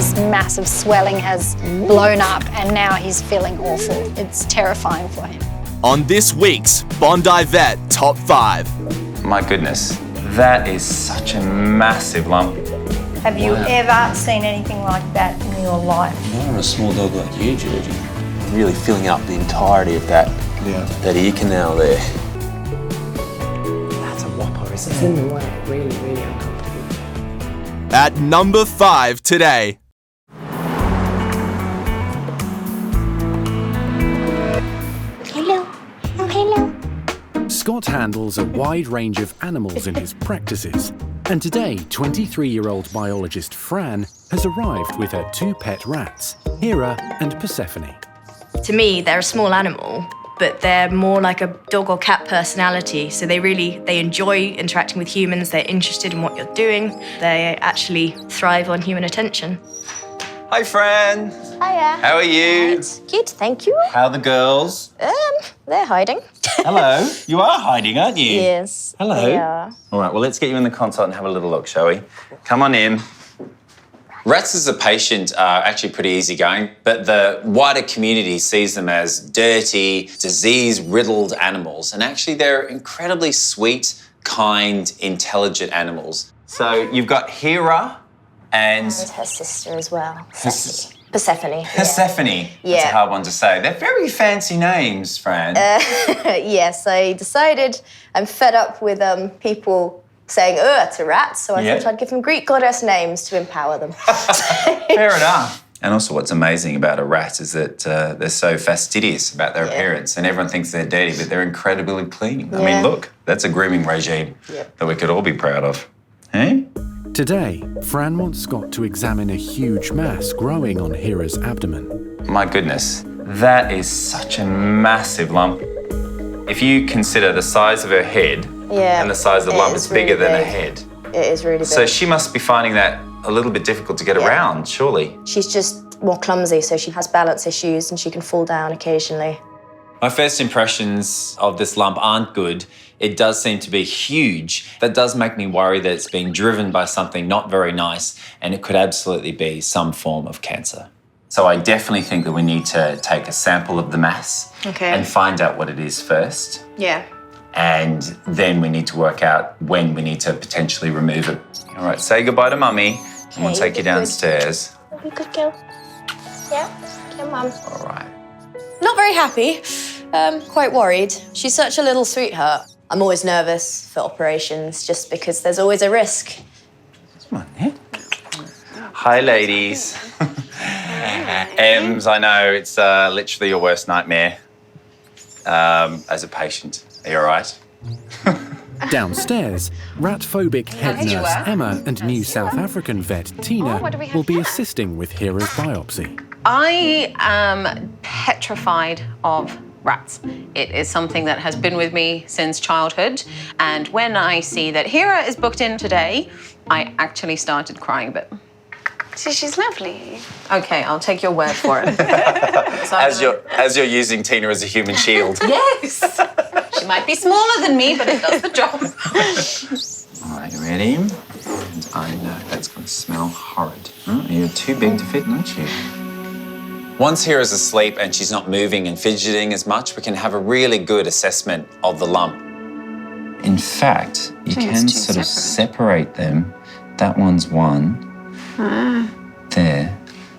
this massive swelling has blown up and now he's feeling awful. It's terrifying for him. On this week's Bondi Vet Top 5. My goodness, that is such a massive lump. Have you ever seen anything like that in your life? Not on a small dog like you, Georgie. Really filling up the entirety of that ear canal there. That's a whopper, isn't it? It's in the way, really, really uncomfortable. At number 5 today. Hello. Oh, hello. Scott handles a wide range of animals in his practices. And today, 23-year-old biologist Fran has arrived with her 2 pet rats, Hera and Persephone. To me, they're a small animal, but they're more like a dog or cat personality. So they enjoy interacting with humans, they're interested in what you're doing, they actually thrive on human attention. Hi, Fran. Hiya. How are you? Good, thank you. How are the girls? They're hiding. Hello. You are hiding, aren't you? Yes. Hello. They are. All right, well, let's get you in the consult and have a little look, shall we? Come on in. Rats as a patient are actually pretty easygoing, but the wider community sees them as dirty, disease-riddled animals, and actually they're incredibly sweet, kind, intelligent animals. So you've got Hera and her sister as well. Persephone. Persephone. That's a hard one to say. They're very fancy names, Fran. Yes, I decided I'm fed up with people saying, oh, it's a rat, so I thought I'd give them Greek goddess names to empower them. Fair enough. And also what's amazing about a rat is that they're so fastidious about their appearance, and everyone thinks they're dirty, but they're incredibly clean. I mean, look, that's a grooming regime that we could all be proud of. Hey? Today, Fran wants Scott to examine a huge mass growing on Hera's abdomen. My goodness, that is such a massive lump. If you consider the size of her head and the size of the lump, it's bigger than her head. It is really big. So she must be finding that a little bit difficult to get around, surely. She's just more clumsy, so she has balance issues and she can fall down occasionally. My first impressions of this lump aren't good. It does seem to be huge. That does make me worry that it's being driven by something not very nice, and it could absolutely be some form of cancer. So I definitely think that we need to take a sample of the mass and find out what it is first. Yeah. And then we need to work out when we need to potentially remove it. All right, say goodbye to Mummy, and we'll take you downstairs. You good girl. Yeah, okay, Mum. All right. Not very happy, quite worried. She's such a little sweetheart. I'm always nervous for operations just because there's always a risk. Come on, Ned. Hi, ladies. Ems, I know it's literally your worst nightmare as a patient. Are you all right? Downstairs, rat-phobic head nurse Emma and new South African vet Tina will be assisting with Hera's biopsy. I am petrified of rats. It is something that has been with me since childhood, and when I see that Hera is booked in today, I actually started crying a bit. See, she's lovely. Okay, I'll take your word for it. As you're using Tina as a human shield. Yes! She might be smaller than me, but it does the job. All right, you ready? And I know that's going to smell horrid. You're too big to fit, aren't you? Once Hera's asleep and she's not moving and fidgeting as much, we can have a really good assessment of the lump. In fact, you can sort of separate them. That one's one. There.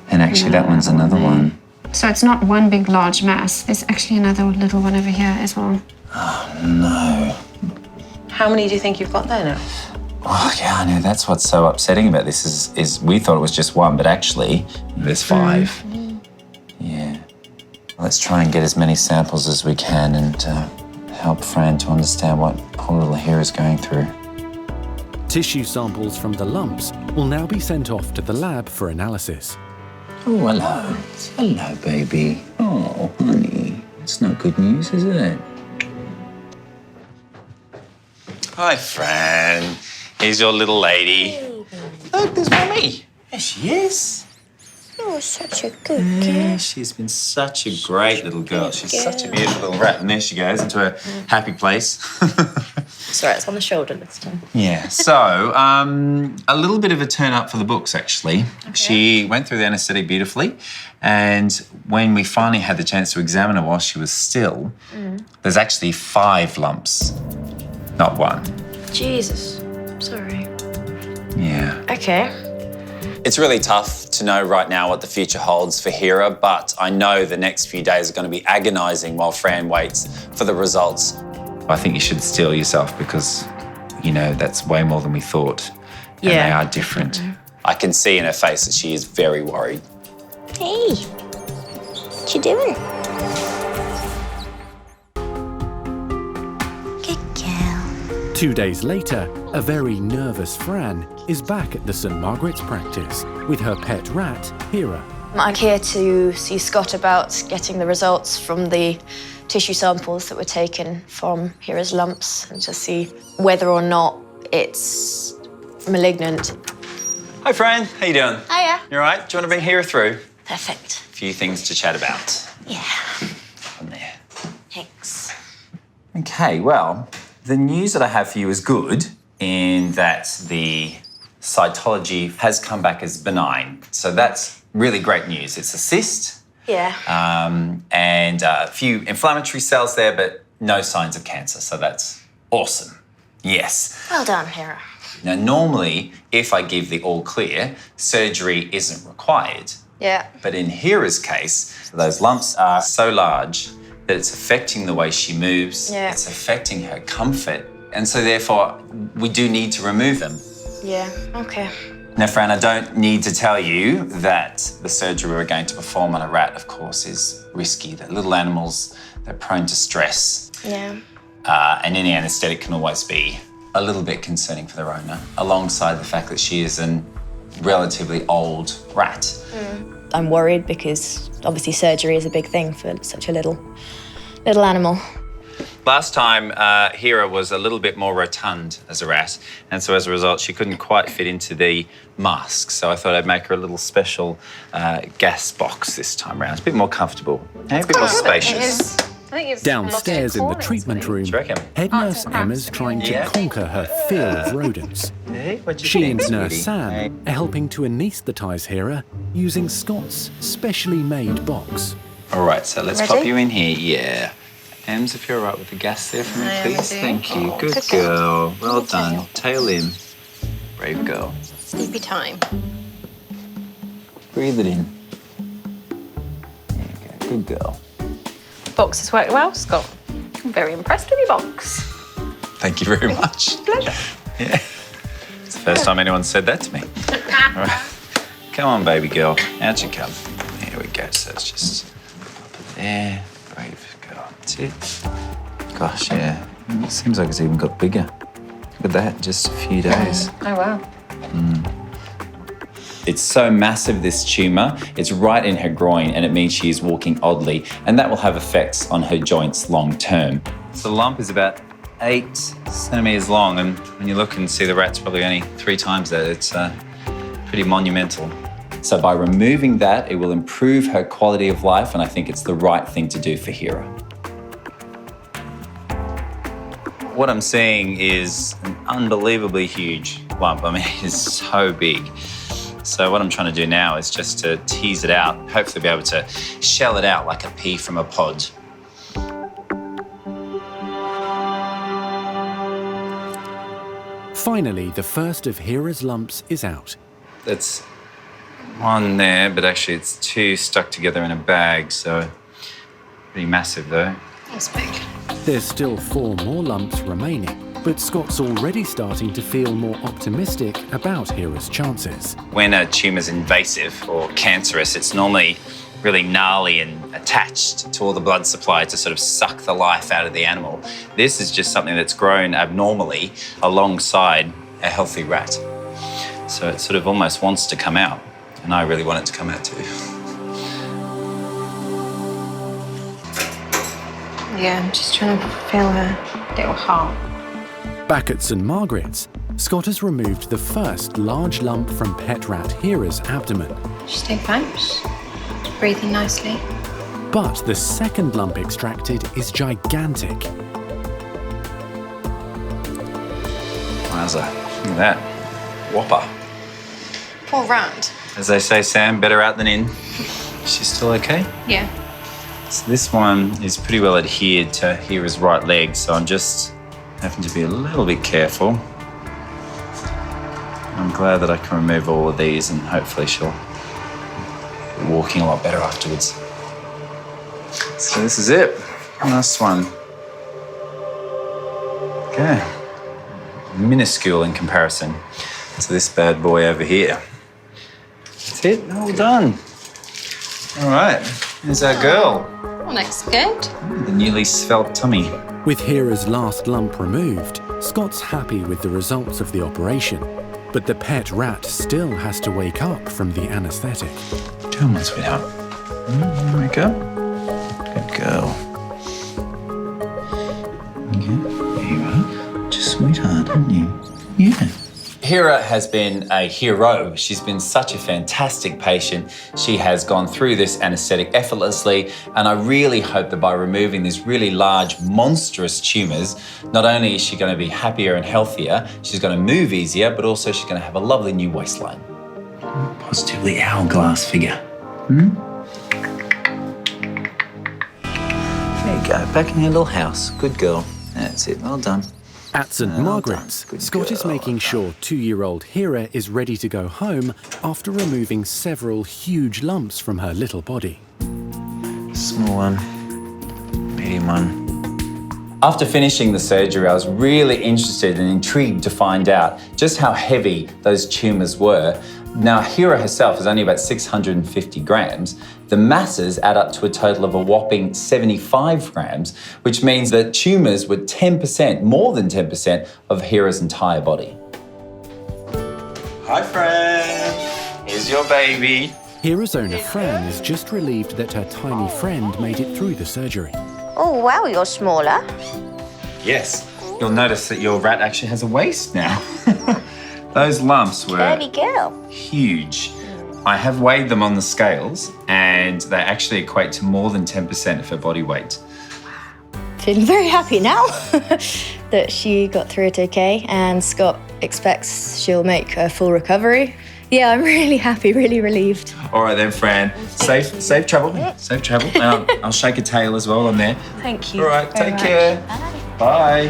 And actually that one's another one. So it's not one big large mass. There's actually another little one over here as well. Oh, no. How many do you think you've got there now? Oh, yeah, I know. That's what's so upsetting about this is we thought it was just one, but actually there's 5. Yeah. Let's try and get as many samples as we can and help Fran to understand what poor little Hera's going through. Tissue samples from the lumps will now be sent off to the lab for analysis. Oh, hello. Hello, baby. Oh, honey. It's not good news, is it? Hi, Fran. Here's your little lady. Look, there's Mummy. There she is. You're such a good Yeah, girl. she's been such a great little girl. She's such a beautiful little rat. And there she goes into a happy place. Sorry, it's on the shoulder this time. Yeah, so a little bit of a turn up for the books, actually. Okay. She went through the anaesthetic beautifully, and when we finally had the chance to examine her while she was still, there's actually 5 lumps, not 1. Jesus. Sorry. Yeah. Okay. It's really tough to know right now what the future holds for Hera, but I know the next few days are going to be agonising while Fran waits for the results. I think you should steel yourself because, you know, that's way more than we thought. And they are different. I can see in her face that she is very worried. Hey, what you doing? Good girl. 2 days later, a very nervous Fran is back at the St Margaret's practice with her pet rat, Hera. I'm here to see Scott about getting the results from the tissue samples that were taken from Hera's lumps and to see whether or not it's malignant. Hi, Fran. How you doing? Hiya. You all right? Do you want to bring Hera through? Perfect. A few things to chat about. Yeah. On there. Thanks. Okay, well, the news that I have for you is good in that the cytology has come back as benign. So that's really great news. It's a cyst. Yeah. And a few inflammatory cells there, but no signs of cancer. So that's awesome. Yes. Well done, Hera. Now, normally, if I give the all clear, surgery isn't required. Yeah. But in Hera's case, those lumps are so large that it's affecting the way she moves. Yeah. It's affecting her comfort. And so, therefore, we do need to remove them. Yeah, okay. Now, Fran, I don't need to tell you that the surgery we're going to perform on a rat, of course, is risky. They're little animals, they're prone to stress. Yeah. And any anaesthetic can always be a little bit concerning for their owner, alongside the fact that she is a relatively old rat. I'm worried because obviously surgery is a big thing for such a little animal. Last time, Hera was a little bit more rotund as a rat, and so as a result, she couldn't quite fit into the mask. So I thought I'd make her a little special gas box this time round. It's a bit more comfortable, a bit more spacious. Downstairs in the treatment room, head nurse Emma's trying to conquer her fear of rodents. She and nurse Sam are helping to anaesthetise Hera using Scott's specially made box. All right, so let's pop you in here. Yeah. Ems, if you're all right with the gas there for me, please. Thank you. Good girl. Well done. Tail in. Brave girl. Sleepy time. Breathe it in. There you go. Good girl. Box has worked well, Scott. I'm very impressed with your box. Thank you very much. Pleasure. Yeah. It's the first time anyone's said that to me. All right. Come on, baby girl. Out you come. There we go. So it's just up there. Brave girl. That's it. Gosh, yeah. It seems like it's even got bigger. Look at that, just a few days. Oh, wow. It's so massive, this tumour. It's right in her groin, and it means she is walking oddly, and that will have effects on her joints long term. So the lump is about 8 centimetres long, and when you look and see the rat's probably only 3 times that, it's pretty monumental. So by removing that, it will improve her quality of life, and I think it's the right thing to do for Hera. What I'm seeing is an unbelievably huge lump. I mean, it's so big. So what I'm trying to do now is just to tease it out, hopefully be able to shell it out like a pea from a pod. Finally, the first of Hera's lumps is out. That's one there, but actually it's 2 stuck together in a bag, so pretty massive though. It's big. There's still 4 more lumps remaining, but Scott's already starting to feel more optimistic about Hera's chances. When a tumour's invasive or cancerous, it's normally really gnarly and attached to all the blood supply to sort of suck the life out of the animal. This is just something that's grown abnormally alongside a healthy rat. So it sort of almost wants to come out, and I really want it to come out too. Yeah, I'm just trying to feel her little heart. Back at St Margaret's, Scott has removed the first large lump from pet rat Hera's abdomen. She's doing fine. She's breathing nicely. But the second lump extracted is gigantic. Wowza, look at that. Whopper. Poor rat. As they say, Sam, better out than in. She's still okay? Yeah. So this one is pretty well adhered to Hera's right leg, so I'm just having to be a little bit careful. I'm glad that I can remove all of these and hopefully she'll be walking a lot better afterwards. So this is it. Last one. Okay. Minuscule in comparison to this bad boy over here. That's it, all done. All right, here's our girl. Well, looks good. The newly svelte tummy. With Hera's last lump removed, Scott's happy with the results of the operation. But the pet rat still has to wake up from the anaesthetic. Come on, sweetheart. Wake up. Good girl. Okay, here you are. Just sweetheart, aren't you? Yeah. Hera has been a hero. She's been such a fantastic patient. She has gone through this anaesthetic effortlessly, and I really hope that by removing these really large, monstrous tumours, not only is she going to be happier and healthier, she's going to move easier, but also she's going to have a lovely new waistline. Positively hourglass figure. There you go, back in your little house. Good girl. That's it, well done. At St Margaret's, Scott is making sure 2-year-old Hera is ready to go home after removing several huge lumps from her little body. Small one, medium one. After finishing the surgery, I was really interested and intrigued to find out just how heavy those tumours were. Now, Hera herself is only about 650 grams. The masses add up to a total of a whopping 75 grams, which means that tumours were 10%, more than 10% of Hera's entire body. Hi, friend. Here's your baby. Hera's owner, Fran, is just relieved that her tiny friend made it through the surgery. Oh, wow, you're smaller. Yes, you'll notice that your rat actually has a waist now. Those lumps were Curvy girl. huge. I have weighed them on the scales and they actually equate to more than 10% of her body weight. Feeling very happy now that she got through it okay, and Scott expects she'll make a full recovery. Yeah, I'm really happy, really relieved. All right then, Fran. Safe travel. Safe travel. I'll shake a tail as well on there. Thank you. All right, take care. Bye.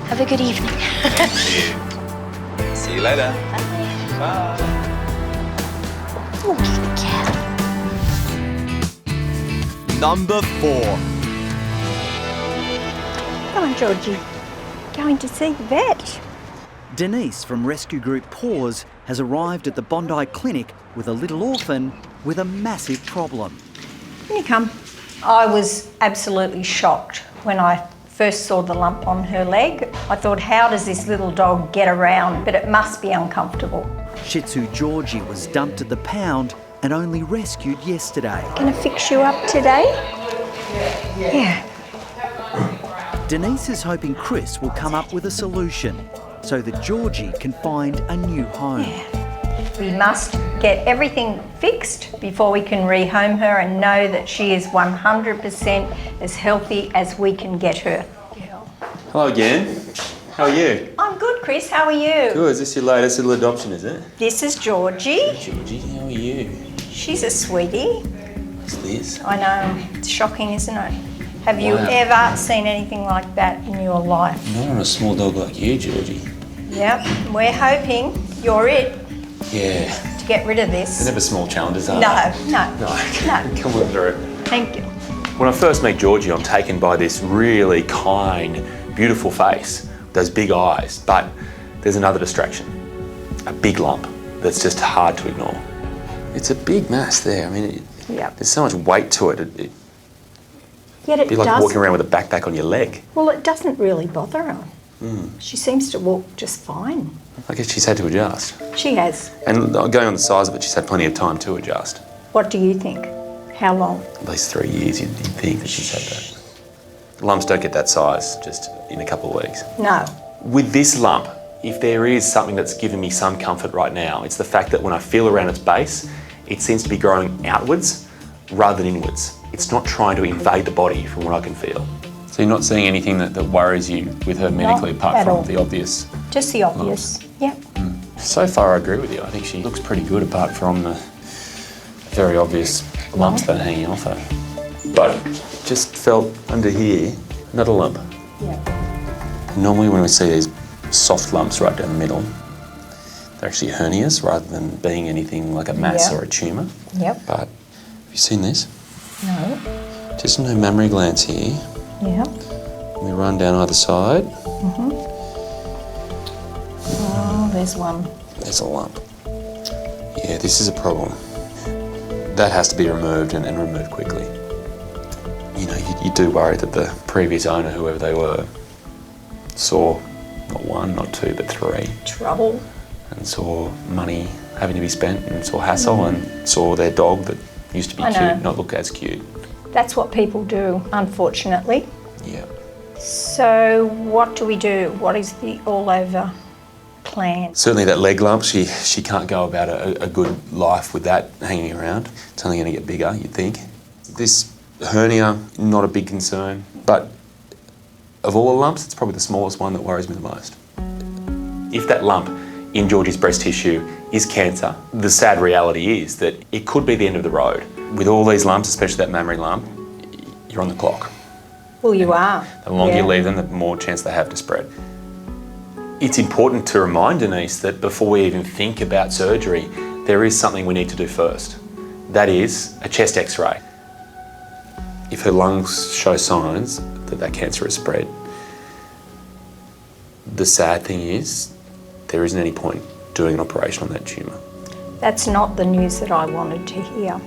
Have a good evening. Thank you. See you later. Bye. Oh, Number 4. Come on, Georgie. Going to see the vet. Denise from rescue group Paws has arrived at the Bondi clinic with a little orphan with a massive problem. Can you come? I was absolutely shocked when I first saw the lump on her leg. I thought, how does this little dog get around? But it must be uncomfortable. Shih Tzu Georgie was dumped at the pound and only rescued yesterday. Gonna fix you up today? Yeah. Denise is hoping Chris will come up with a solution so that Georgie can find a new home. We must get everything fixed before we can rehome her and know that she is 100% as healthy as we can get her. Hello again. How are you? I'm good, Chris. How are you? Good. Is this your latest little adoption, is it? This is Georgie. Georgie, how are you? She's a sweetie. What's Liz? I know. It's shocking, isn't it? Have you Wow. ever seen anything like that in your life? Not on a small dog like you, Georgie. Yep. We're hoping you're it Yeah. to get rid of They're this. never small challenges, are No, they? no, No. no. Come on through. Thank you. When I first meet Georgie, I'm taken by this really kind, beautiful face, those big eyes, but there's another distraction, a big lump that's just hard to ignore. It's a big mass there. I mean, Yep. there's so much weight to it. It'd Yet it be like does. walking around with a backpack on your leg. Well, it doesn't really bother her. She seems to walk just fine. I guess she's had to adjust. She has. And going on the size of it, she's had plenty of time to adjust. What do you think? How long? At least 3 years, you'd think that she's had that. Lumps don't get that size just in a couple of weeks. No. With this lump, If there is something that's given me some comfort right now, it's the fact that when I feel around its base, it seems to be growing outwards rather than inwards. It's not trying to invade the body from what I can feel. So you're not seeing anything that worries you with her medically, apart from the obvious? Just the obvious, yep. So far I agree with you. I think she looks pretty good apart from the very obvious lumps that are hanging off her. But just felt under here, not a lump. Yeah. Normally when we see these soft lumps right down the middle, they're actually hernias rather than being anything like a mass or a tumour. Yep. But have you seen this? No. Just no mammary glands here. Yeah. We run down either side. Oh, there's one. There's a lump. Yeah, this is a problem. That has to be removed and removed quickly. You know, you do worry that the previous owner, whoever they were, saw not one, not two, but three. Trouble. And saw money having to be spent and saw hassle and saw their dog that used to be cute not look as cute. That's what people do, unfortunately. Yeah. So what do we do? What is the all-over plan? Certainly that leg lump, she can't go about a good life with that hanging around. It's only going to get bigger, you'd think. This hernia, not a big concern, but of all the lumps, it's probably the smallest one that worries me the most. If that lump in Georgie's breast tissue is cancer, the sad reality is that it could be the end of the road. With all these lumps, especially that mammary lump, you're on the clock. Well, you are. The longer you leave them, the more chance they have to spread. It's important to remind Denise that before we even think about surgery, there is something we need to do first. That is a chest x-ray. If her lungs show signs that cancer has spread, the sad thing is there isn't any point doing an operation on that tumour. That's not the news that I wanted to hear.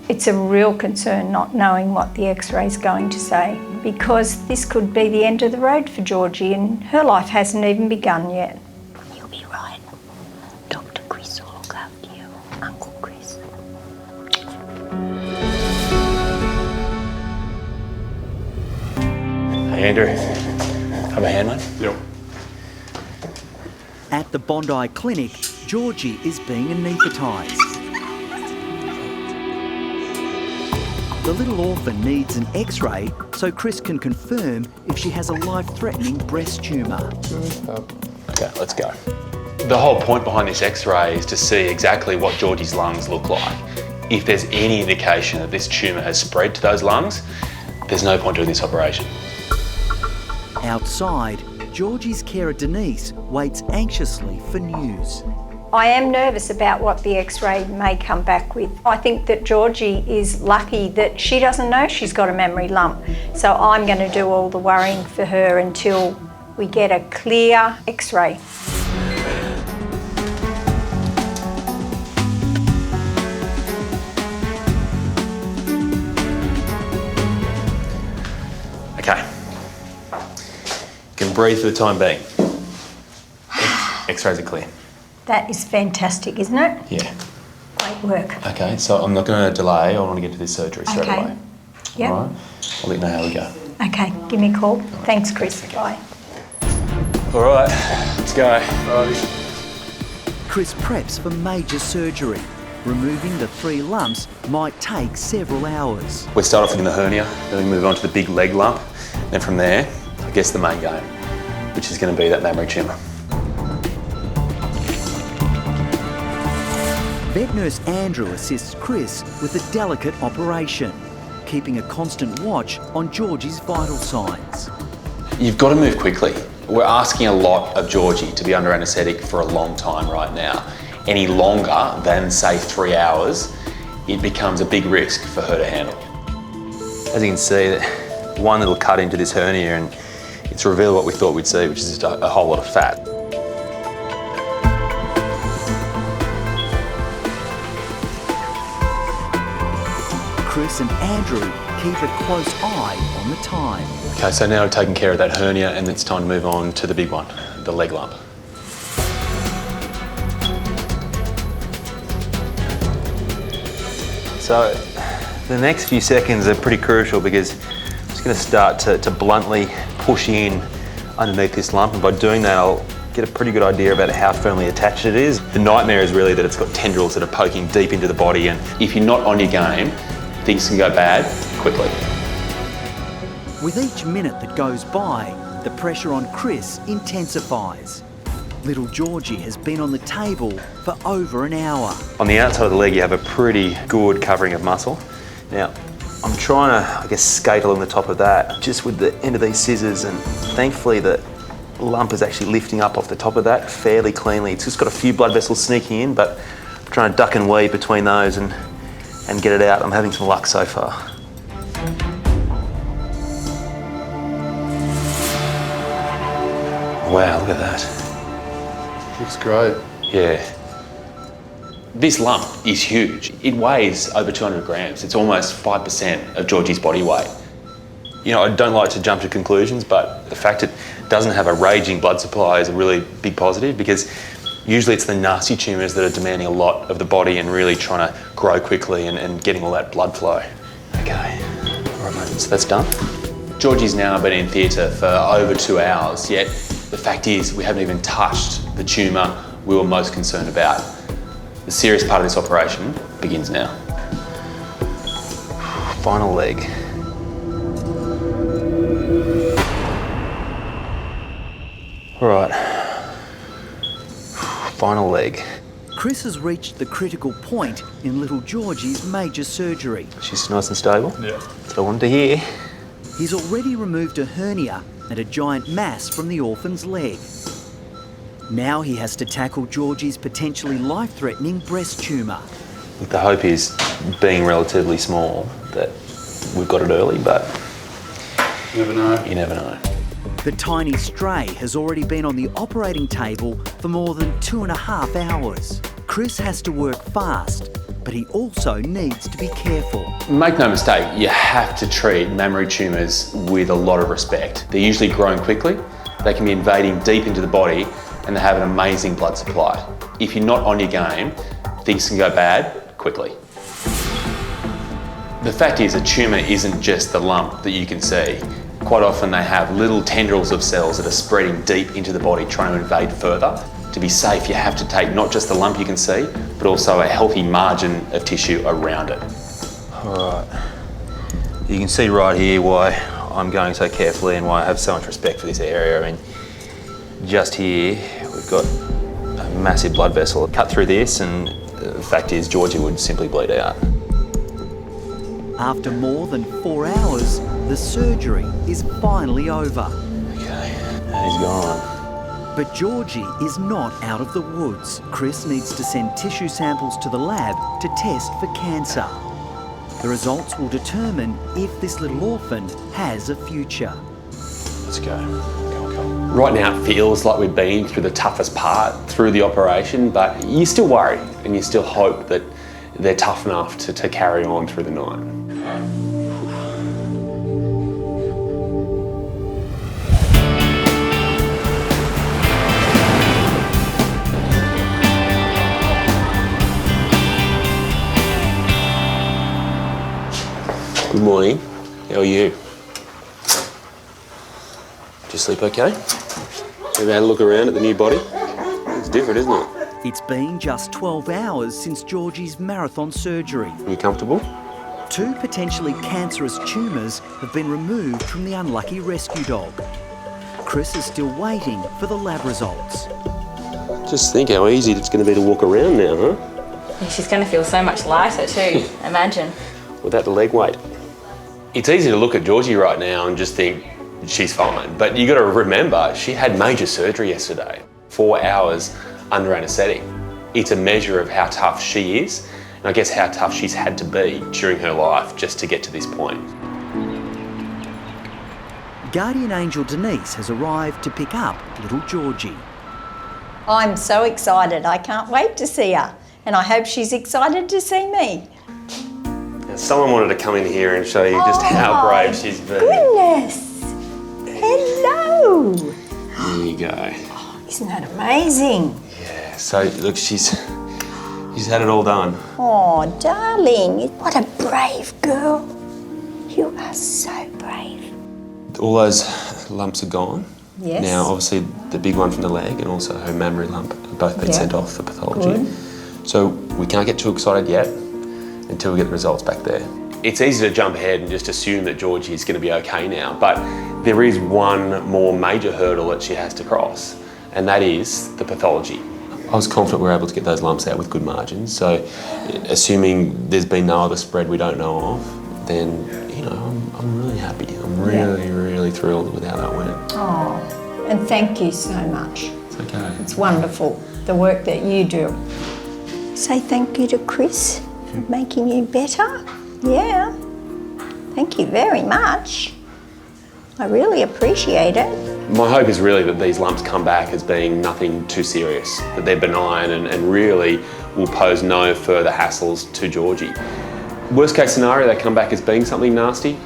It's a real concern not knowing what the x-ray is going to say, because this could be the end of the road for Georgie and her life hasn't even begun yet. You'll be right. Dr. Chris will look after you. Uncle Chris. Hey Andrew, have a hand, mate? Yep. At the Bondi clinic, Georgie is being anaesthetised. The little orphan needs an x-ray so Chris can confirm if she has a life-threatening breast tumour. Okay, let's go. The whole point behind this x-ray is to see exactly what Georgie's lungs look like. If there's any indication that this tumour has spread to those lungs, there's no point doing this operation. Outside, Georgie's carer Denise waits anxiously for news. I am nervous about what the x-ray may come back with. I think that Georgie is lucky that she doesn't know she's got a mammary lump. So I'm going to do all the worrying for her until we get a clear x-ray. Okay. You can breathe for the time being. X-rays are clear. That is fantastic, isn't it? Yeah. Great work. Okay, so I'm not going to delay. I want to get to this surgery straight away. Yep. All right? I'll let you know how we go. Okay, give me a call. Thanks, Chris. Bye. All right, let's go. Chris preps for major surgery. Removing the 3 lumps might take several hours. We start off in the hernia, then we move on to the big leg lump. Then from there, I guess the main game, which is going to be that mammary tumour. Vet nurse Andrew assists Chris with a delicate operation, keeping a constant watch on Georgie's vital signs. You've got to move quickly. We're asking a lot of Georgie to be under anaesthetic for a long time right now. Any longer than, say, 3 hours, it becomes a big risk for her to handle. As you can see, that one little cut into this hernia and it's revealed what we thought we'd see, which is just a whole lot of fat. Chris and Andrew keep a close eye on the time. Okay, so now we've taken care of that hernia and it's time to move on to the big one, the leg lump. So the next few seconds are pretty crucial because I'm just going to start to bluntly push in underneath this lump, and by doing that I'll get a pretty good idea about how firmly attached it is. The nightmare is really that it's got tendrils that are poking deep into the body, and if you're not on your game, things can go bad quickly. With each minute that goes by, the pressure on Chris intensifies. Little Georgie has been on the table for over an hour. On the outside of the leg you have a pretty good covering of muscle. Now, I'm trying to, I guess, skate along the top of that just with the end of these scissors, and thankfully the lump is actually lifting up off the top of that fairly cleanly. It's just got a few blood vessels sneaking in, but I'm trying to duck and weave between those and get it out. I'm having some luck so far. Wow, look at that. Looks great. Yeah. This lump is huge. It weighs over 200 grams. It's almost 5% of Georgie's body weight. You know, I don't like to jump to conclusions, but the fact it doesn't have a raging blood supply is a really big positive, because usually it's the nasty tumours that are demanding a lot of the body and really trying to grow quickly and getting all that blood flow. Okay, all right, mate, so that's done. Georgie's now been in theatre for over 2 hours, yet the fact is we haven't even touched the tumour we were most concerned about. The serious part of this operation begins now. Final leg. All right. Final leg. Chris has reached the critical point in little Georgie's major surgery. She's nice and stable? Yeah. That's what I wanted to hear. He's already removed a hernia and a giant mass from the orphan's leg. Now he has to tackle Georgie's potentially life-threatening breast tumour. The hope is, being relatively small, that we've got it early, but You never know. you never know. The tiny stray has already been on the operating table for more than 2.5 hours. Chris has to work fast, but he also needs to be careful. Make no mistake, you have to treat mammary tumours with a lot of respect. They're usually growing quickly, they can be invading deep into the body, and they have an amazing blood supply. If you're not on your game, things can go bad quickly. The fact is, a tumour isn't just the lump that you can see. Quite often they have little tendrils of cells that are spreading deep into the body, trying to invade further. To be safe, you have to take not just the lump you can see, but also a healthy margin of tissue around it. All right. You can see right here why I'm going so carefully and why I have so much respect for this area. I mean, just here, we've got a massive blood vessel cut through this, and the fact is, Georgie would simply bleed out. After more than 4 hours, the surgery is finally over. Okay, and he's gone. But Georgie is not out of the woods. Chris needs to send tissue samples to the lab to test for cancer. The results will determine if this little orphan has a future. Let's go. Right now it feels like we've been through the toughest part through the operation, but you still worry and you still hope that they're tough enough to carry on through the night. Good morning. How are you? Did you sleep okay? Have you had a look around at the new body? It's different, isn't it? It's been just 12 hours since Georgie's marathon surgery. Are you comfortable? 2 potentially cancerous tumours have been removed from the unlucky rescue dog. Chris is still waiting for the lab results. Just think how easy it's going to be to walk around now, huh? And she's going to feel so much lighter too, imagine. Without the leg weight. It's easy to look at Georgie right now and just think she's fine, but you got to remember she had major surgery yesterday. 4 hours under anaesthetic. It's a measure of how tough she is, and I guess how tough she's had to be during her life just to get to this point. Guardian angel Denise has arrived to pick up little Georgie. I'm so excited. I can't wait to see her. And I hope she's excited to see me. Someone wanted to come in here and show you just how brave she's been. Goodness! Hello! There you go. Isn't that amazing? Yeah, so look, she's had it all done. Oh, darling, what a brave girl. You are so brave. All those lumps are gone. Yes. Now, obviously, the big one from the leg and also her mammary lump have both been sent off for pathology. Good. So we can't get too excited yet until we get the results back there. It's easy to jump ahead and just assume that Georgie is going to be okay now, but there is one more major hurdle that she has to cross, and that is the pathology. I was confident we were able to get those lumps out with good margins, so assuming there's been no other spread we don't know of, then, you know, I'm really happy. I'm really thrilled with how that went. Oh, and thank you so much. It's okay. It's wonderful, the work that you do. Say thank you to Chris for making you better. Yeah. Thank you very much. I really appreciate it. My hope is really that these lumps come back as being nothing too serious, that they're benign and really will pose no further hassles to Georgie. Worst case scenario, they come back as being something nasty.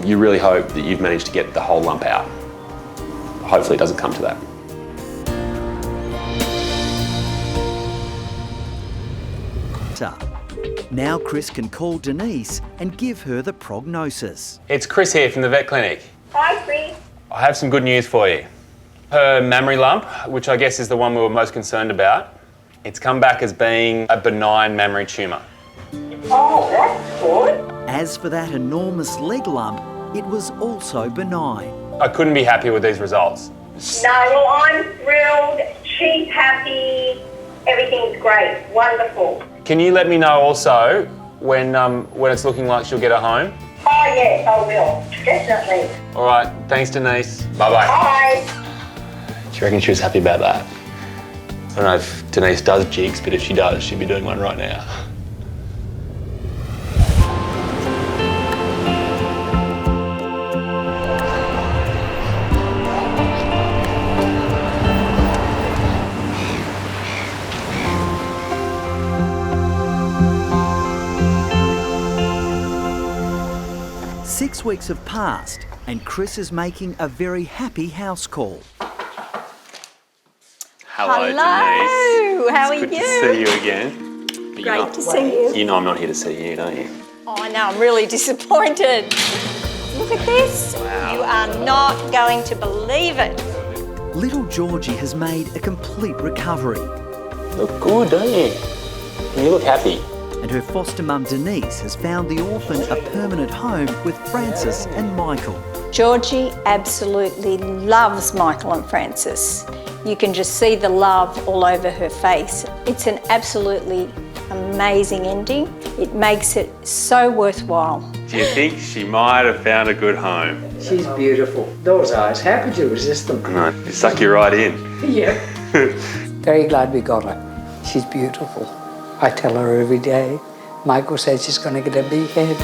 You really hope that you've managed to get the whole lump out. Hopefully it doesn't come to that. Now Chris can call Denise and give her the prognosis. It's Chris here from the vet clinic. Hi, Chris. I have some good news for you. Her mammary lump, which I guess is the one we were most concerned about, it's come back as being a benign mammary tumour. Oh, that's good. As for that enormous leg lump, it was also benign. I couldn't be happier with these results. No, well, I'm thrilled. She's happy. Everything's great. Wonderful. Can you let me know also when it's looking like she'll get her home? Oh, yes, I will. Definitely. All right, thanks Denise. Bye-bye. Bye. Do you reckon she was happy about that? I don't know if Denise does jigs, but if she does, she'd be doing one right now. 6 weeks have passed and Chris is making a very happy house call. Hello, Denise. How are It's good you? to see you again. But Great to see you. You know I'm not here to see you, don't you? Oh, I know, I'm really disappointed. Look at this. Wow. You are not going to believe it. Little Georgie has made a complete recovery. Look good, don't you? And you look happy. And her foster mum Denise has found the orphan a permanent home with Francis and Michael. Georgie absolutely loves Michael and Francis. You can just see the love all over her face. It's an absolutely amazing ending. It makes it so worthwhile. Do you think she might have found a good home? She's beautiful. Those eyes, how could you resist them? No, it suck you right in. Yeah. Very glad we got her. She's beautiful. I tell her every day. Michael says she's going to get a big head.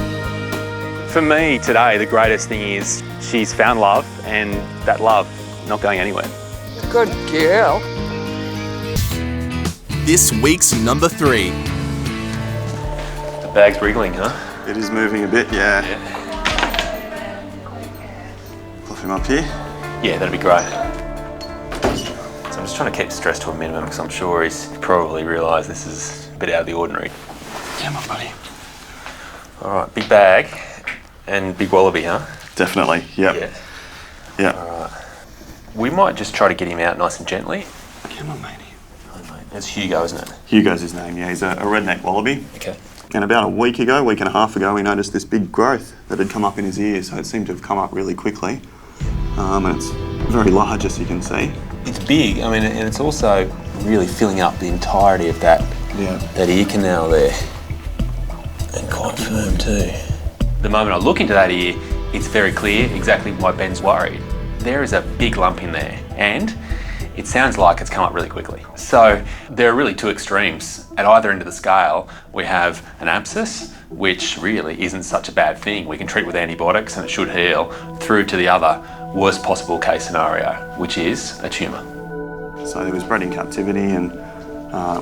For me today, the greatest thing is she's found love, and that love not going anywhere. Good girl. This week's number 3. The bag's wriggling, huh? It is moving a bit, yeah. Fluff him up here. Yeah, that'd be great. So I'm just trying to keep stress to a minimum because I'm sure he's probably realised this is a bit out of the ordinary. Come on, buddy. All right, big bag and big wallaby, huh? Definitely, yep. Yeah. All right. We might just try to get him out nice and gently. Come on, matey. It's Hugo, isn't it? Hugo's his name, yeah. He's a redneck wallaby. Okay. And about a week and a half ago, we noticed this big growth that had come up in his ear, so it seemed to have come up really quickly. And it's very large, as you can see. It's big, I mean, and it's also really filling up the entirety of that ear canal there. And quite firm too. The moment I look into that ear, it's very clear exactly why Ben's worried. There is a big lump in there, and it sounds like it's come up really quickly. So there are really two extremes. At either end of the scale, we have an abscess, which really isn't such a bad thing. We can treat with antibiotics and it should heal, through to the other worst possible case scenario, which is a tumour. So he was bred in captivity, and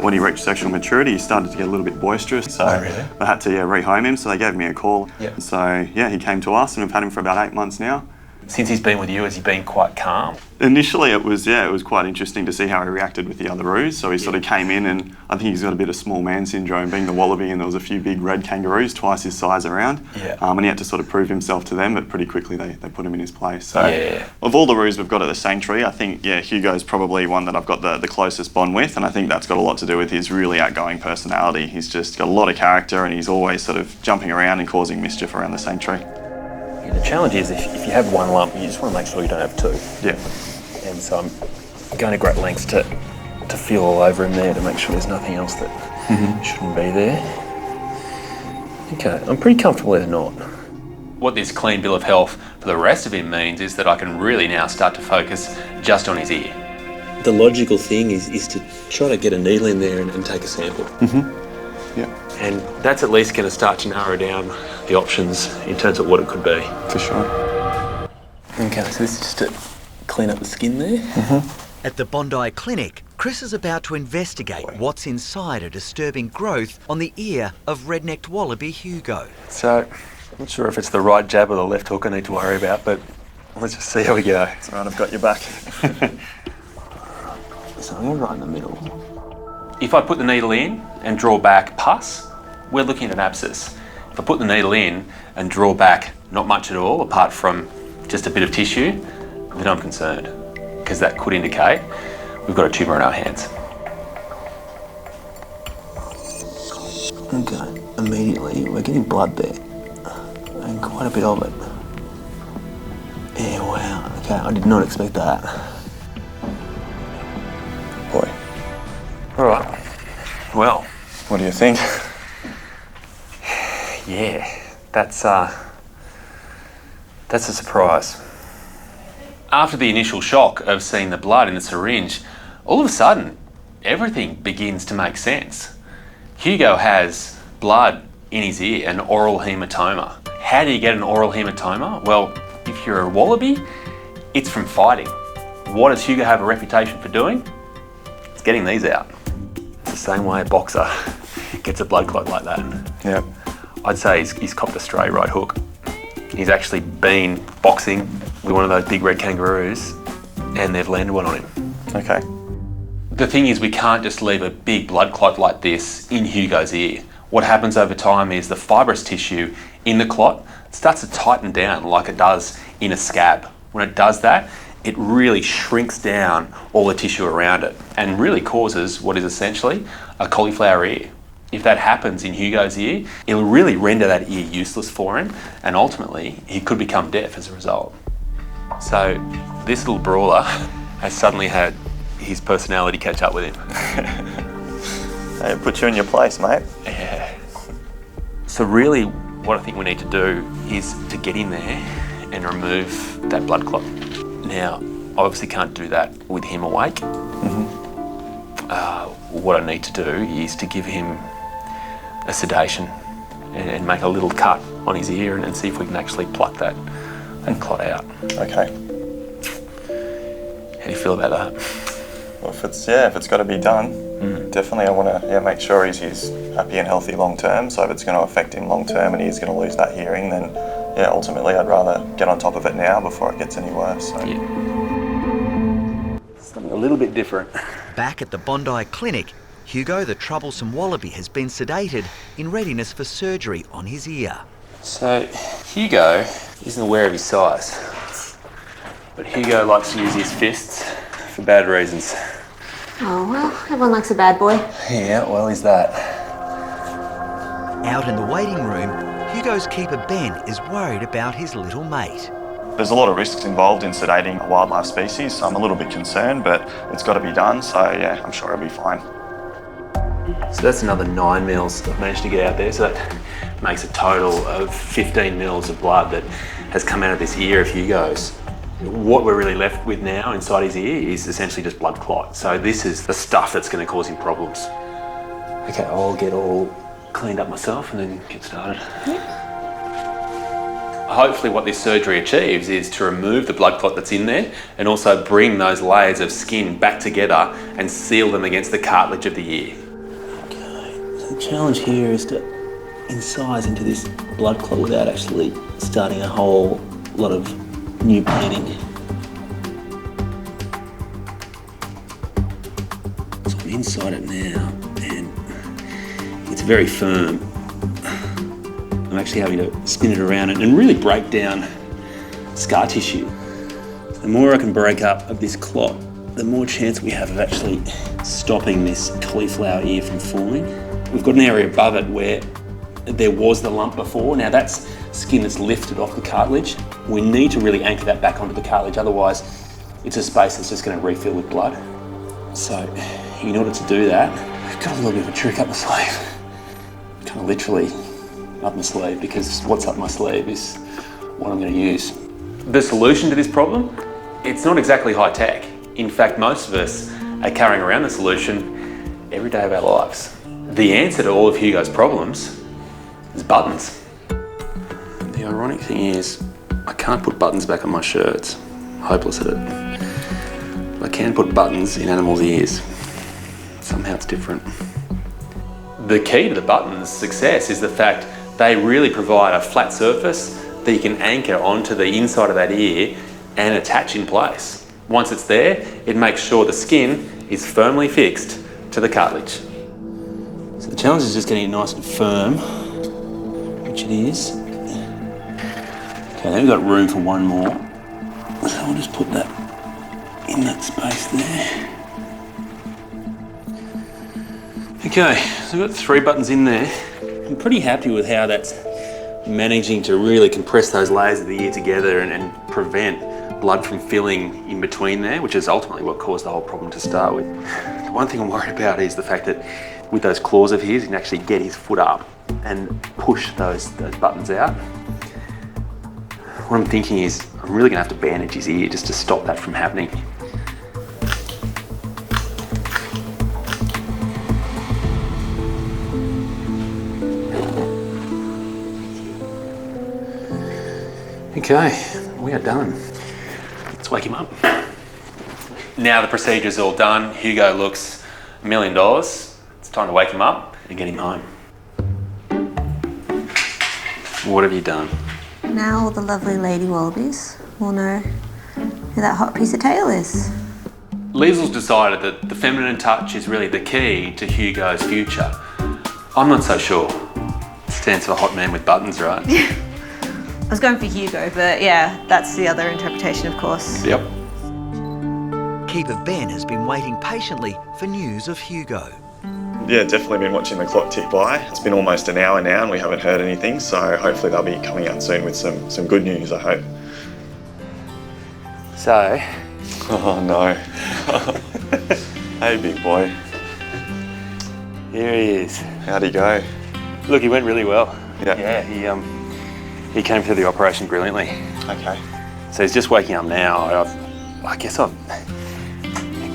when he reached sexual maturity, he started to get a little bit boisterous. So I had to rehome him, so they gave me a call. So yeah, he came to us, and we've had him for about 8 months now. Since he's been with you, has he been quite calm? Initially it was quite interesting to see how he reacted with the other roos. So he sort of came in, and I think he's got a bit of small man syndrome, being the wallaby, and there was a few big red kangaroos, twice his size around. Yeah. And he had to sort of prove himself to them, but pretty quickly they put him in his place. So of all the roos we've got at the sanctuary, I think, Hugo's probably one that I've got the closest bond with, and I think that's got a lot to do with his really outgoing personality. He's just got a lot of character, and he's always sort of jumping around and causing mischief around the sanctuary. Yeah, the challenge is if you have one lump, you just want to make sure you don't have two. Yeah. And so I'm going to great lengths to feel all over him there to make sure there's nothing else that shouldn't be there. Okay, I'm pretty comfortable they're not. What this clean bill of health for the rest of him means is that I can really now start to focus just on his ear. The logical thing is to try to get a needle in there and take a sample. Yeah. And that's at least going to start to narrow down the options in terms of what it could be. For sure. Okay, so this is just to clean up the skin there. At the Bondi Clinic, Chris is about to investigate what's inside a disturbing growth on the ear of red-necked wallaby Hugo. So, I'm not sure if it's the right jab or the left hook I need to worry about, but let's just see how we go. It's all right, I've got your back. So I'm going right in the middle. If I put the needle in and draw back pus, we're looking at an abscess. If I put the needle in and draw back not much at all, apart from just a bit of tissue, then I'm concerned, because that could indicate we've got a tumour in our hands. Okay, immediately we're getting blood there, and quite a bit of it. Yeah, wow, okay, I did not expect that. Boy. All right, well. What do you think? Yeah, that's a surprise. After the initial shock of seeing the blood in the syringe, all of a sudden, everything begins to make sense. Hugo has blood in his ear, an oral hematoma. How do you get an oral hematoma? Well, if you're a wallaby, it's from fighting. What does Hugo have a reputation for doing? It's getting these out. It's the same way a boxer gets a blood clot like that. Yep. I'd say he's copped a stray right hook. He's actually been boxing with one of those big red kangaroos, and they've landed one on him. Okay. The thing is, we can't just leave a big blood clot like this in Hugo's ear. What happens over time is the fibrous tissue in the clot starts to tighten down like it does in a scab. When it does that, it really shrinks down all the tissue around it and really causes what is essentially a cauliflower ear. If that happens in Hugo's ear, it'll really render that ear useless for him, and ultimately he could become deaf as a result. So this little brawler has suddenly had his personality catch up with him. Hey, it puts you in your place, mate. Yeah. So really what I think we need to do is to get in there and remove that blood clot. Now, I obviously can't do that with him awake. What I need to do is to give him a sedation and make a little cut on his ear and see if we can actually pluck that clot out. Okay. How do you feel about that? Well, if it's got to be done, definitely I want to make sure he's happy and healthy long term. So if it's going to affect him long term and he's going to lose that hearing, then ultimately I'd rather get on top of it now before it gets any worse. So. Yeah. Something a little bit different. Back at the Bondi Clinic, Hugo, the troublesome wallaby, has been sedated in readiness for surgery on his ear. So Hugo isn't aware of his size, but Hugo likes to use his fists for bad reasons. Oh, well, everyone likes a bad boy. Yeah, well, he's that. Out in the waiting room, Hugo's keeper Ben is worried about his little mate. There's a lot of risks involved in sedating a wildlife species, so I'm a little bit concerned, but it's got to be done, so yeah, I'm sure it'll be fine. So that's another 9 mils I've managed to get out there, so that makes a total of 15 mils of blood that has come out of this ear of Hugo's. What we're really left with now inside his ear is essentially just blood clot. So this is the stuff that's going to cause him problems. Okay, I'll get all cleaned up myself and then get started. Hopefully what this surgery achieves is to remove the blood clot that's in there and also bring those layers of skin back together and seal them against the cartilage of the ear. Okay, so the challenge here is to incise into this blood clot without actually starting a whole lot of new bedding. So I'm inside it now, and it's very firm. I'm actually having to spin it around and really break down scar tissue. The more I can break up of this clot, the more chance we have of actually stopping this cauliflower ear from forming. We've got an area above it where there was the lump before. Now that's skin that's lifted off the cartilage. We need to really anchor that back onto the cartilage, otherwise it's a space that's just going to refill with blood. So in order to do that, I've got a little bit of a trick up my sleeve. Kind of literally up my sleeve, because what's up my sleeve is what I'm going to use. The solution to this problem, it's not exactly high tech. In fact, most of us are carrying around the solution every day of our lives. The answer to all of Hugo's problems is buttons. The ironic thing is, I can't put buttons back on my shirts. Hopeless at it. But I can put buttons in animals' ears. Somehow it's different. The key to the buttons' success is the fact they really provide a flat surface that you can anchor onto the inside of that ear and attach in place. Once it's there, it makes sure the skin is firmly fixed to the cartilage. So the challenge is just getting it nice and firm, which it is. Okay, then we've got room for one more. So I'll just put that in that space there. Okay, so we've got 3 buttons in there. I'm pretty happy with how that's managing to really compress those layers of the ear together and prevent blood from filling in between there, which is ultimately what caused the whole problem to start with. The one thing I'm worried about is the fact that with those claws of his, he can actually get his foot up and push those buttons out. What I'm thinking is I'm really going to have to bandage his ear just to stop that from happening. Okay, we are done. Let's wake him up. Now the procedure's all done, Hugo looks $1 million. It's time to wake him up and get him home. What have you done? Now all the lovely lady wallabies will know who that hot piece of tail is. Liesel's decided that the feminine touch is really the key to Hugo's future. I'm not so sure. It stands for hot man with buttons, right? I was going for Hugo, but yeah, that's the other interpretation, of course. Yep. Keeper Ben has been waiting patiently for news of Hugo. Yeah, definitely been watching the clock tick by. It's been almost an hour now and we haven't heard anything, so hopefully they'll be coming out soon with some good news, I hope. So? Oh no. Hey big boy. Here he is. How'd he go? Look, he went really well. Yeah. Yeah, he came through the operation brilliantly. Okay. So he's just waking up now. I guess I've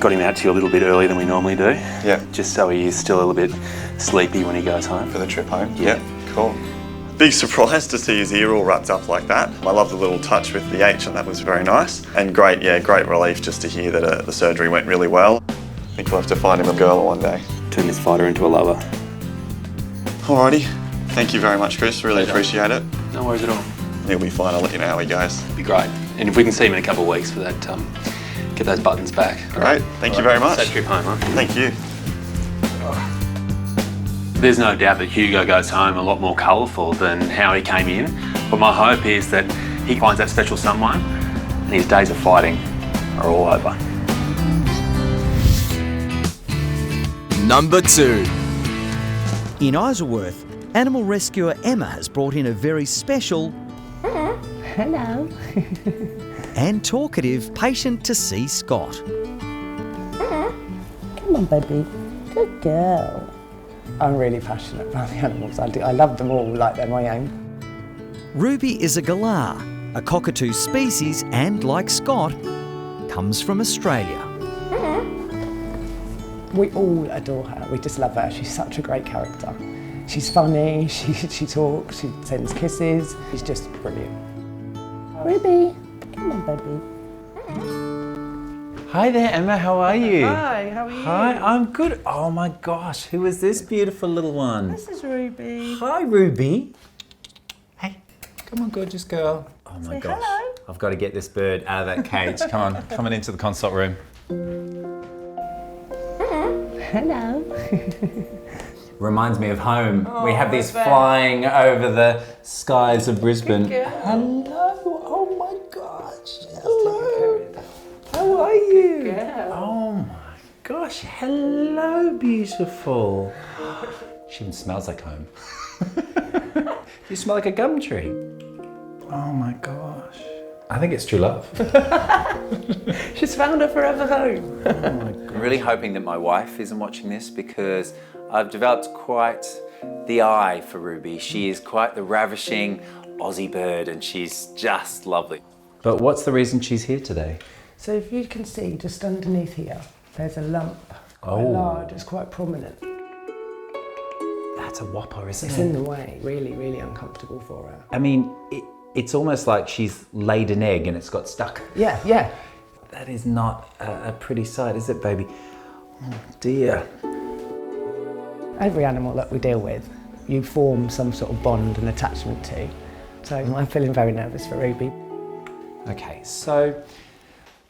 got him out to you a little bit earlier than we normally do. Yeah. Just so he is still a little bit sleepy when he goes home. For the trip home? Yeah. Cool. Big surprise to see his ear all wrapped up like that. I love the little touch with the H and that was very nice. And great relief just to hear that the surgery went really well. I think we'll have to find him a girl one day. Turn this fighter into a lover. Alrighty. Thank you very much, Chris. Really appreciate it. No worries at all. He'll be fine. I'll let you know how he goes. It'd be great. And if we can see him in a couple of weeks for that, get those buttons back. Great. Thank you very much. Safe trip home, huh? Thank you. There's no doubt that Hugo goes home a lot more colourful than how he came in. But my hope is that he finds that special someone and his days of fighting are all over. Number 2. In Isleworth, animal rescuer Emma has brought in a very special Hello. and talkative patient to see Scott. Come on, baby. Good girl. I'm really passionate about the animals. I love them all like they're my own. Ruby is a galah, a cockatoo species, and like Scott, comes from Australia. We all adore her. We just love her. She's such a great character. She's funny, she talks, she sends kisses. She's just brilliant. Ruby, come on, baby. Hi there, Emma. How are you? Hi, how are you? Hi, I'm good. Oh my gosh, who is this beautiful little one? This is Ruby. Hi, Ruby. Hey, come on, gorgeous girl. Oh my Say gosh. hello. I've got to get this bird out of that cage. Come on, coming into the consult room. Hello. Reminds me of home. We have these flying over the skies of Brisbane. Hello, oh my gosh, hello. How are you? Oh my gosh, hello, beautiful. She even smells like home. You smell like a gum tree. Oh my gosh. I think it's true love. She's found her forever home. Oh my God. I'm really hoping that my wife isn't watching this because I've developed quite the eye for Ruby. She is quite the ravishing Aussie bird and she's just lovely. But what's the reason she's here today? So if you can see just underneath here, there's a lump, quite large, it's quite prominent. That's a whopper, isn't it? It's in the way, really, really uncomfortable for her. I mean, it's almost like she's laid an egg and it's got stuck. Yeah, yeah. That is not a pretty sight, is it, baby? Oh dear. Every animal that we deal with, you form some sort of bond and attachment to. So I'm feeling very nervous for Ruby. Okay, so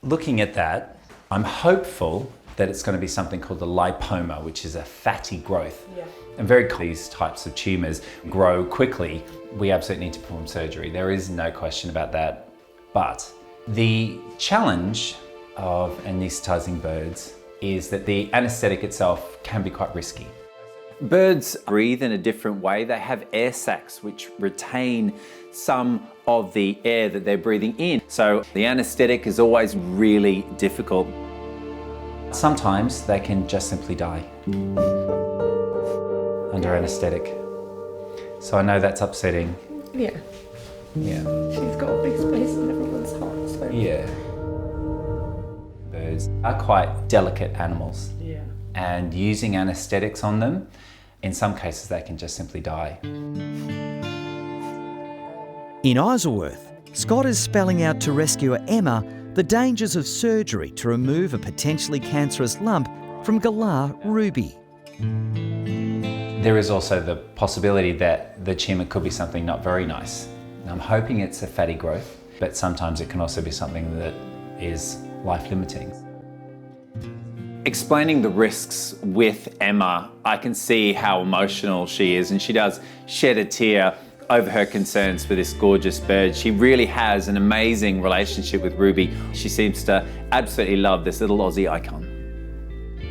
looking at that, I'm hopeful that it's going to be something called a lipoma, which is a fatty growth. Yeah. And these types of tumours grow quickly. We absolutely need to perform surgery. There is no question about that. But the challenge of anaesthetising birds is that the anaesthetic itself can be quite risky. Birds breathe in a different way. They have air sacs which retain some of the air that they're breathing in. So the anaesthetic is always really difficult. Sometimes they can just simply die under anaesthetic. So I know that's upsetting. Yeah. Yeah. She's got a big space in everyone's heart. So. Yeah. Birds are quite delicate animals. Yeah. And using anaesthetics on them, in some cases they can just simply die. In Isleworth, Scott is spelling out to rescuer Emma the dangers of surgery to remove a potentially cancerous lump from galah Ruby. There is also the possibility that the tumour could be something not very nice. I'm hoping it's a fatty growth, but sometimes it can also be something that is life-limiting. Explaining the risks with Emma, I can see how emotional she is, and she does shed a tear over her concerns for this gorgeous bird. She really has an amazing relationship with Ruby. She seems to absolutely love this little Aussie icon.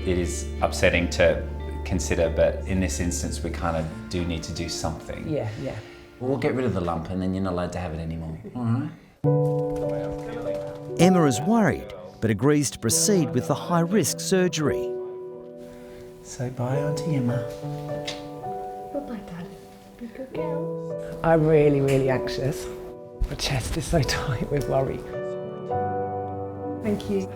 It is upsetting to consider, but in this instance, we kind of do need to do something. Yeah, yeah. We'll get rid of the lump and then you're not allowed to have it anymore, all right? Emma is worried, but agrees to proceed with the high-risk surgery. Say bye, Auntie Emma. Bye-bye, Dad. Be good girl. I'm really, really anxious. My chest is so tight with worry. Thank you.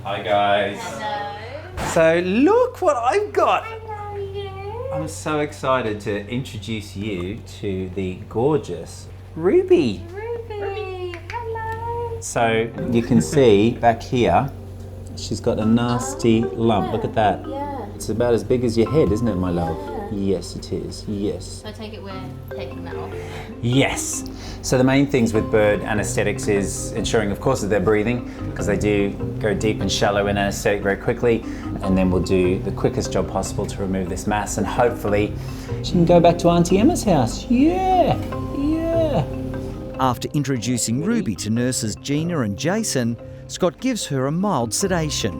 Hi guys. Hello. So look what I've got. Hello, you. I'm so excited to introduce you to the gorgeous Ruby. Ruby, hello. So you can see back here, she's got a nasty lump. Look at that. Yeah. It's about as big as your head, isn't it, my love? Yeah. Yes, it is. Yes. So I take it we're taking that off. Yes. So the main things with bird anaesthetics is ensuring, of course, that they're breathing, because they do go deep and shallow in anaesthetic very quickly, and then we'll do the quickest job possible to remove this mass, and hopefully she can go back to Auntie Emma's house. Yeah, yeah. After introducing Ruby to nurses Gina and Jason, Scott gives her a mild sedation.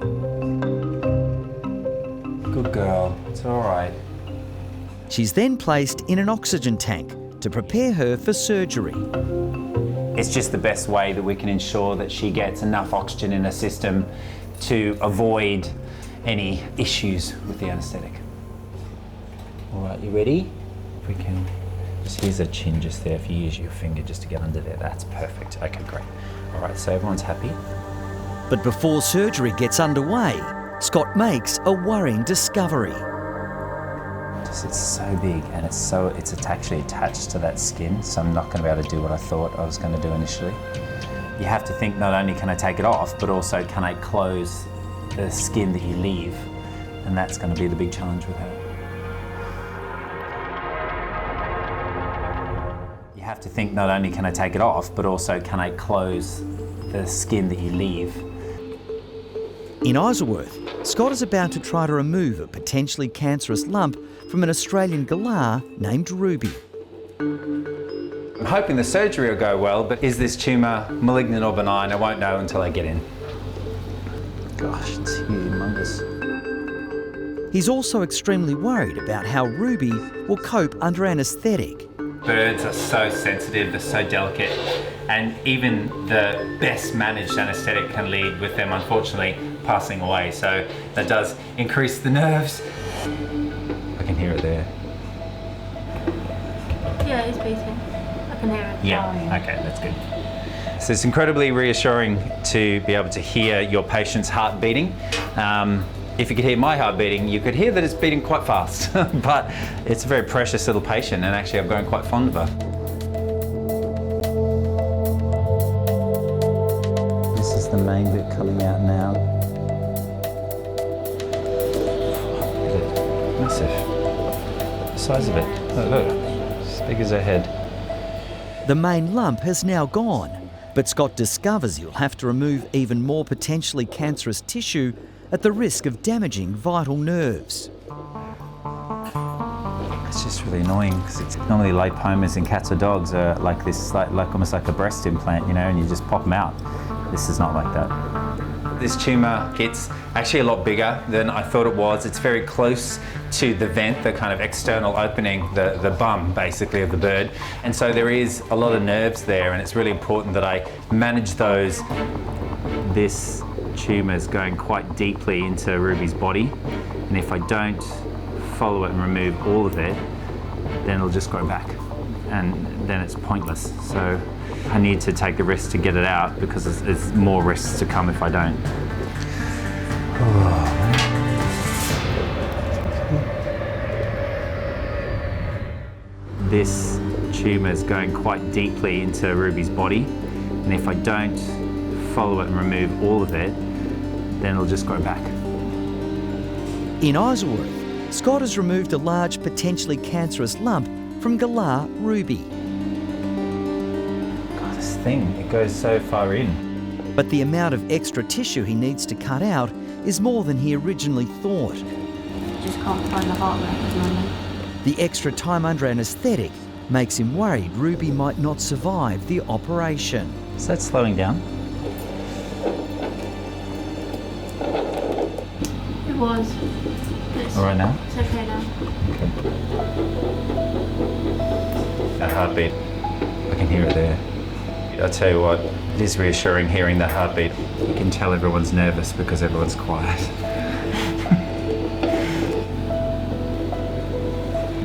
Good girl, it's all right. She's then placed in an oxygen tank to prepare her for surgery. It's just the best way that we can ensure that she gets enough oxygen in her system to avoid any issues with the anaesthetic. All right, you ready? If we can, just here's a chin just there. If you use your finger just to get under there, that's perfect. Okay, great. All right, so everyone's happy. But before surgery gets underway, Scott makes a worrying discovery. It's so big and it's actually attached to that skin, so I'm not going to be able to do what I thought I was going to do initially. You have to think, not only can I take it off, but also can I close the skin that you leave, and that's going to be the big challenge with her. have to think not only can I take it off, but also can I close the skin that you leave. In Isleworth, Scott is about to try to remove a potentially cancerous lump from an Australian galah named Ruby. I'm hoping the surgery will go well, but is this tumour malignant or benign? I won't know until I get in. Gosh, it's humongous. He's also extremely worried about how Ruby will cope under anaesthetic. Birds are so sensitive, they're so delicate, and even the best managed anaesthetic can lead with them, unfortunately, passing away. So that does increase the nerves. I can hear it there. Yeah, it's beating. I can hear it. Yeah, okay, that's good. So it's incredibly reassuring to be able to hear your patient's heart beating. If you could hear my heart beating, you could hear that it's beating quite fast. But it's a very precious little patient, and actually I've grown quite fond of her. This is the main bit coming out now. Massive. The size of it. Look, as big as her head. The main lump has now gone, but Scott discovers he'll have to remove even more potentially cancerous tissue at the risk of damaging vital nerves. It's just really annoying because it's normally lipomas in cats or dogs are like this, like almost like a breast implant, you know, and you just pop them out. This is not like that. This tumour, it's actually a lot bigger than I thought it was. It's very close to the vent, the kind of external opening, the bum basically of the bird. And so there is a lot of nerves there, and it's really important that I manage those. This tumour is going quite deeply into Ruby's body, and if I don't follow it and remove all of it, then it'll just grow back, and then it's pointless. So I need to take the risk to get it out because there's more risks to come if I don't. This tumour is going quite deeply into Ruby's body, and if I don't follow it and remove all of it, then it'll just grow back. In Isleworth, Scott has removed a large potentially cancerous lump from galah Ruby. God, this thing, it goes so far in. But the amount of extra tissue he needs to cut out is more than he originally thought. Just can't find the heart rate at the moment. The extra time under anaesthetic makes him worried Ruby might not survive the operation. Is that slowing down? It was. All right now? It's okay now. Okay. That heartbeat, I can hear it there. I'll tell you what, it is reassuring hearing that heartbeat. You can tell everyone's nervous because everyone's quiet.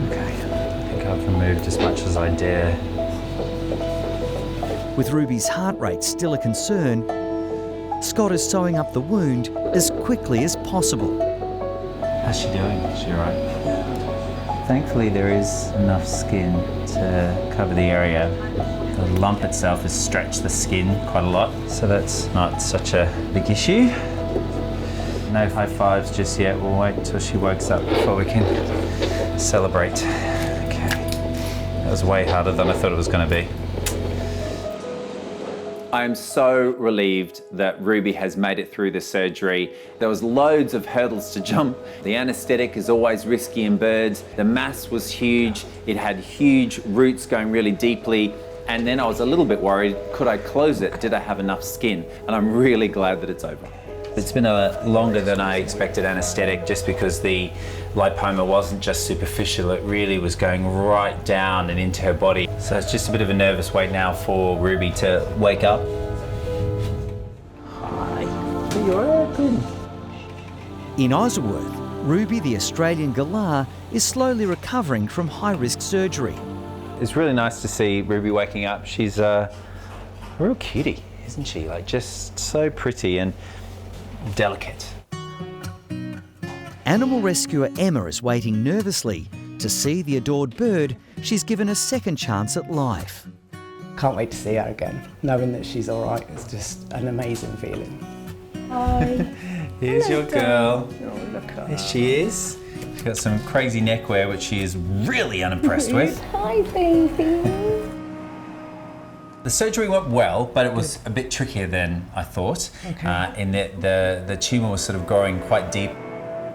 Okay, I think I've removed as much as I dare. With Ruby's heart rate still a concern, Scott is sewing up the wound as quickly as possible. How's she doing? Is she all right? Thankfully, there is enough skin to cover the area. The lump itself has stretched the skin quite a lot, so that's not such a big issue. No high fives just yet. We'll wait until she wakes up before we can celebrate. Okay. That was way harder than I thought it was going to be. I am so relieved that Ruby has made it through the surgery. There was loads of hurdles to jump. The anaesthetic is always risky in birds. The mass was huge. It had huge roots going really deeply. And then I was a little bit worried, could I close it? Did I have enough skin? And I'm really glad that it's over. It's been a longer than I expected anaesthetic just because the lipoma wasn't just superficial, it really was going right down and into her body. So it's just a bit of a nervous wait now for Ruby to wake up. Hi, are you alright? Good. In Isleworth, Ruby the Australian galah is slowly recovering from high-risk surgery. It's really nice to see Ruby waking up. She's a real cutie, isn't she? Like just so pretty and delicate. Animal rescuer Emma is waiting nervously to see the adored bird she's given a second chance at life. Can't wait to see her again. Knowing that she's all right is just an amazing feeling. Hi. Here's your girl. Oh, look at her. Here she is. She's got some crazy neckwear, which she is really unimpressed with. Hi, baby. The surgery went well, but it was a bit trickier than I thought. In that the tumour was sort of growing quite deep.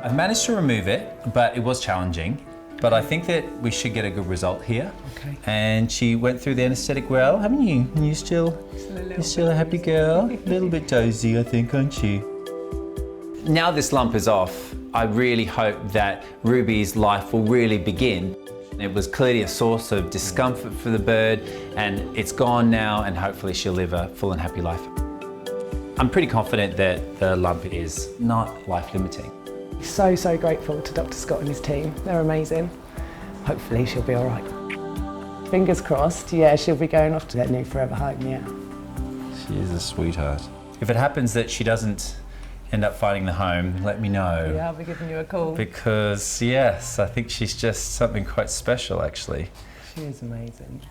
I've managed to remove it, but it was challenging. But I think that we should get a good result here. Okay. And she went through the anaesthetic well, haven't you? You're still a happy girl? A little bit dozy, I think, aren't you? Now this lump is off, I really hope that Ruby's life will really begin. It was clearly a source of discomfort for the bird, and it's gone now, and hopefully she'll live a full and happy life. I'm pretty confident that the lump is not life-limiting. So, so grateful to Dr. Scott and his team. They're amazing. Hopefully she'll be all right. Fingers crossed, yeah, she'll be going off to that new forever home, yeah. She is a sweetheart. If it happens that she doesn't end up finding the home, let me know. Yeah, I'll be giving you a call. Because, yes, I think she's just something quite special, actually. She is amazing.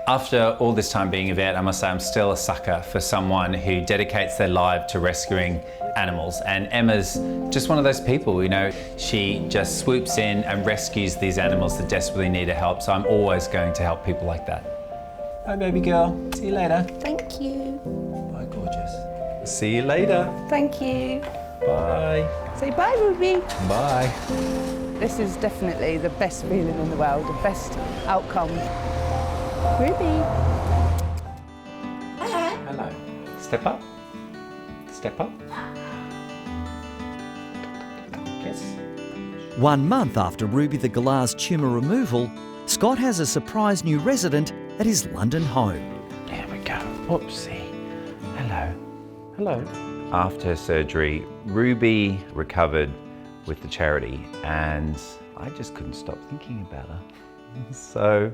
After all this time being a vet, I must say I'm still a sucker for someone who dedicates their life to rescuing animals. And Emma's just one of those people, you know, she just swoops in and rescues these animals that desperately need her help. So I'm always going to help people like that. Bye, baby girl. See you later. Thank you. Bye, gorgeous. See you later. Thank you. Bye. Say bye, Ruby. Bye. This is definitely the best feeling in the world, the best outcome. Ruby. Hello. Step up. Step up. Kiss. 1 month after Ruby the Galar's tumour removal, Scott has a surprise new resident at his London home. There we go. Oopsie. Hello. Hello. After surgery, Ruby recovered with the charity, and I just couldn't stop thinking about her. So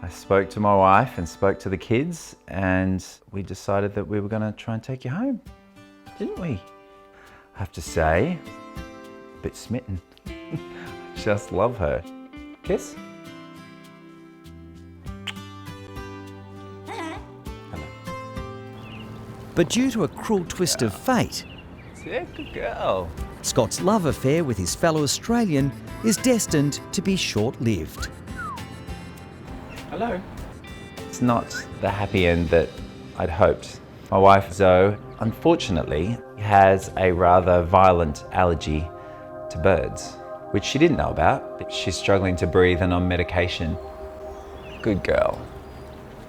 I spoke to my wife and spoke to the kids, and we decided that we were going to try and take you home, didn't we? I have to say, a bit smitten. Just love her. Kiss? But due to a cruel twist of fate, Yeah, good girl. Scott's love affair with his fellow Australian is destined to be short-lived. Hello. It's not the happy end that I'd hoped. My wife, Zoe, unfortunately, has a rather violent allergy to birds, which she didn't know about. She's struggling to breathe and on medication. Good girl.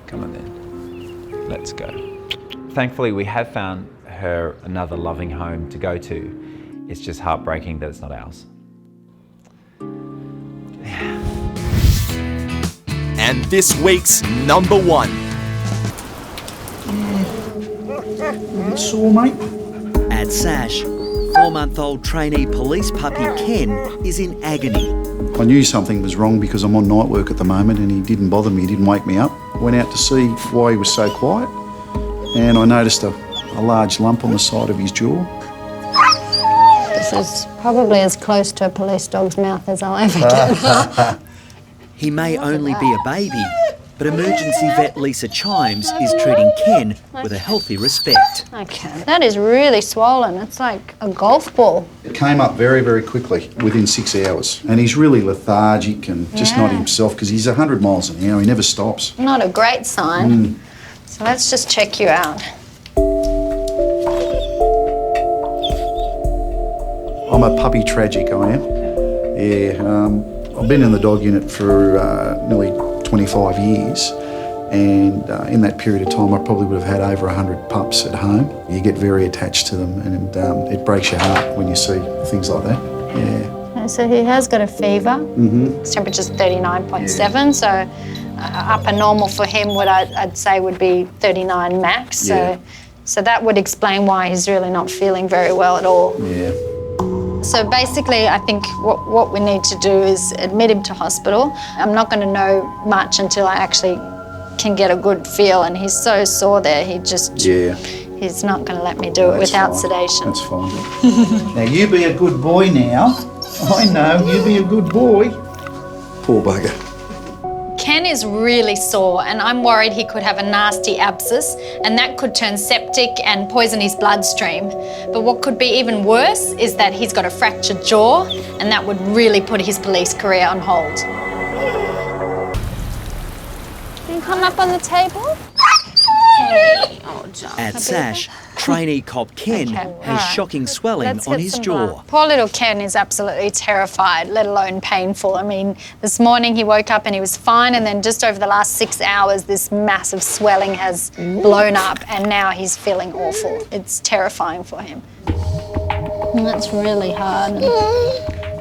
Come on then. Let's go. Thankfully, we have found her another loving home to go to. It's just heartbreaking that it's not ours. And this week's number one. Sore, mate. At Sash, 4-month-old trainee police puppy Ken is in agony. I knew something was wrong because I'm on night work at the moment and he didn't bother me, he didn't wake me up. Went out to see why he was so quiet and I noticed a large lump on the side of his jaw. This is probably as close to a police dog's mouth as I'll ever get. He may only be a baby, but emergency vet Lisa Chimes is treating Ken with a healthy respect. Okay, that is really swollen. It's like a golf ball. It came up very, very quickly, within 6 hours. And he's really lethargic and just not himself because he's 100 miles an hour, he never stops. Not a great sign. So let's just check you out. I'm a puppy tragic, I am. Yeah, I've been in the dog unit for nearly 25 years. And in that period of time, I probably would have had over 100 pups at home. You get very attached to them and it breaks your heart when you see things like that. Yeah. So he has got a fever. His temperature's 39.7, so upper normal for him, what I'd say would be 39 max. So that would explain why he's really not feeling very well at all. Yeah. So basically, I think what we need to do is admit him to hospital. I'm not going to know much until I actually can get a good feel, and he's so sore there, he's not going to let me do it without sedation. That's fine. Now you be a good boy now. I know, you be a good boy. Poor bugger. Ken is really sore, and I'm worried he could have a nasty abscess, and that could turn septic and poison his bloodstream. But what could be even worse is that he's got a fractured jaw, and that would really put his police career on hold. come up on the table? At Sash, trainee cop Ken has shocking swelling on his jaw. Poor little Ken is absolutely terrified, let alone painful. I mean, this morning he woke up and he was fine, and then just over the last 6 hours, this massive swelling has blown up, and now he's feeling awful. It's terrifying for him. That's really hard.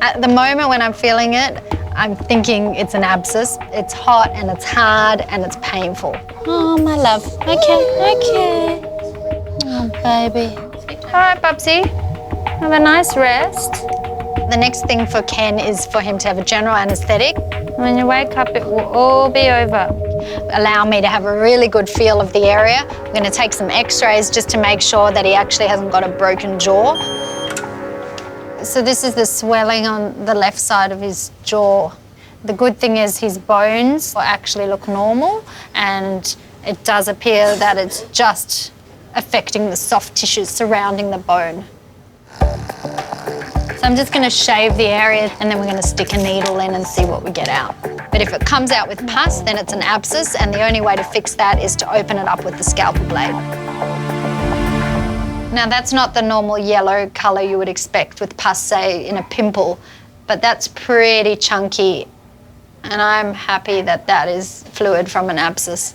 At the moment when I'm feeling it, I'm thinking it's an abscess. It's hot and it's hard and it's painful. Oh, my love. Okay. Oh, baby. All right, Bubsy. Have a nice rest. The next thing for Ken is for him to have a general anaesthetic. When you wake up, it will all be over. Allow me to have a really good feel of the area. I'm going to take some x-rays just to make sure that he actually hasn't got a broken jaw. So this is the swelling on the left side of his jaw. The good thing is his bones will actually look normal, and it does appear that it's just affecting the soft tissues surrounding the bone. So I'm just going to shave the area, and then we're going to stick a needle in and see what we get out. But if it comes out with pus, then it's an abscess, and the only way to fix that is to open it up with the scalpel blade. Now that's not the normal yellow colour you would expect with pus, say, in a pimple, but that's pretty chunky, and I'm happy that that is fluid from an abscess.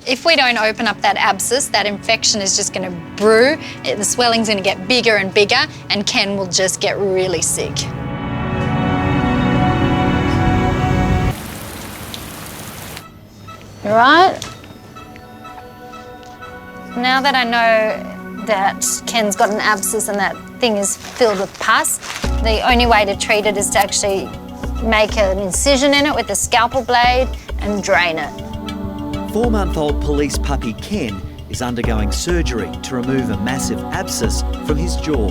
If we don't open up that abscess, that infection is just going to brew, the swelling's going to get bigger and bigger, and Ken will just get really sick. You right? Now that I know that Ken's got an abscess and that thing is filled with pus, the only way to treat it is to actually make an incision in it with a scalpel blade and drain it. 4-month-old police puppy Ken is undergoing surgery to remove a massive abscess from his jaw.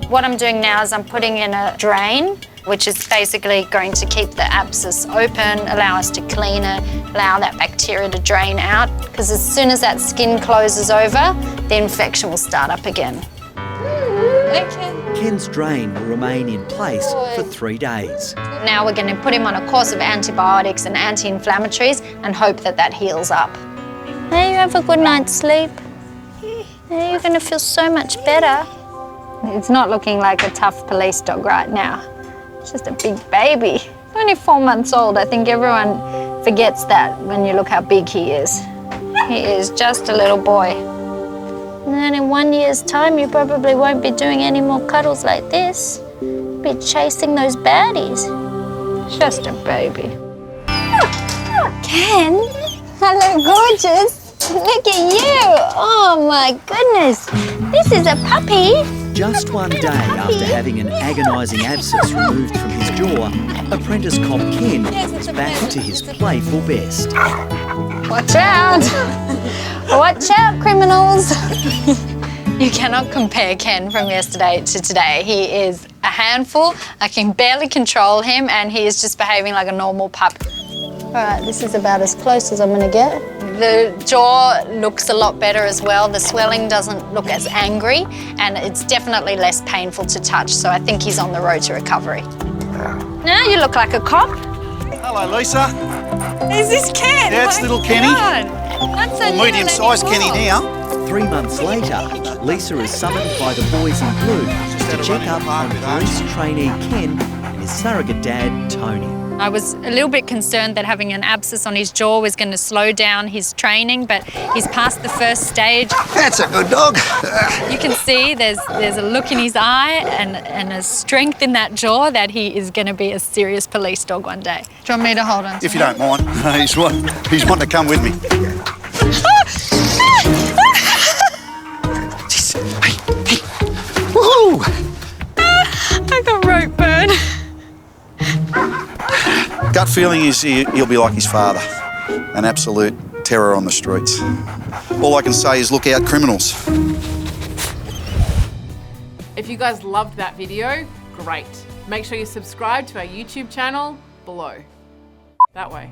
What I'm doing now is I'm putting in a drain, which is basically going to keep the abscess open, allow us to clean it, allow that bacteria to drain out, because as soon as that skin closes over, the infection will start up again. Ken's drain will remain in place for 3 days. Now we're going to put him on a course of antibiotics and anti-inflammatories and hope that that heals up. Now you have a good night's sleep. Now you're going to feel so much better. It's not looking like a tough police dog right now. It's just a big baby. He's only 4 months old. I think everyone forgets that when you look how big he is. He is just a little boy. And then in 1 year's time, you probably won't be doing any more cuddles like this. You'll be chasing those baddies. Just a baby. Ken, hello, gorgeous. Look at you. Oh my goodness. This is a puppy. Just 1 day after having an agonising abscess removed from his jaw, apprentice cop Ken is back to his playful best. Watch out! Watch out, criminals! You cannot compare Ken from yesterday to today. He is a handful. I can barely control him, and he is just behaving like a normal pup. All right, this is about as close as I'm going to get. The jaw looks a lot better as well. The swelling doesn't look as angry, and it's definitely less painful to touch, so I think he's on the road to recovery. Now you look like a cop. Hello, Lisa. Is this Ken? Yeah, it's little Kenny. Well, medium-sized Kenny now. 3 months later, Lisa is summoned by the boys in blue to check up on police trainee Ken and his surrogate dad, Tony. I was a little bit concerned that having an abscess on his jaw was going to slow down his training, but he's passed the first stage. That's a good dog. You can see there's a look in his eye and a strength in that jaw that he is going to be a serious police dog one day. Do you want me to hold on to If you don't mind. He's wanting to come with me. Woohoo! I got rope burn. Gut feeling is he'll be like his father, an absolute terror on the streets. All I can say is look out, criminals. If you guys loved that video, great. Make sure you subscribe to our YouTube channel below. That way.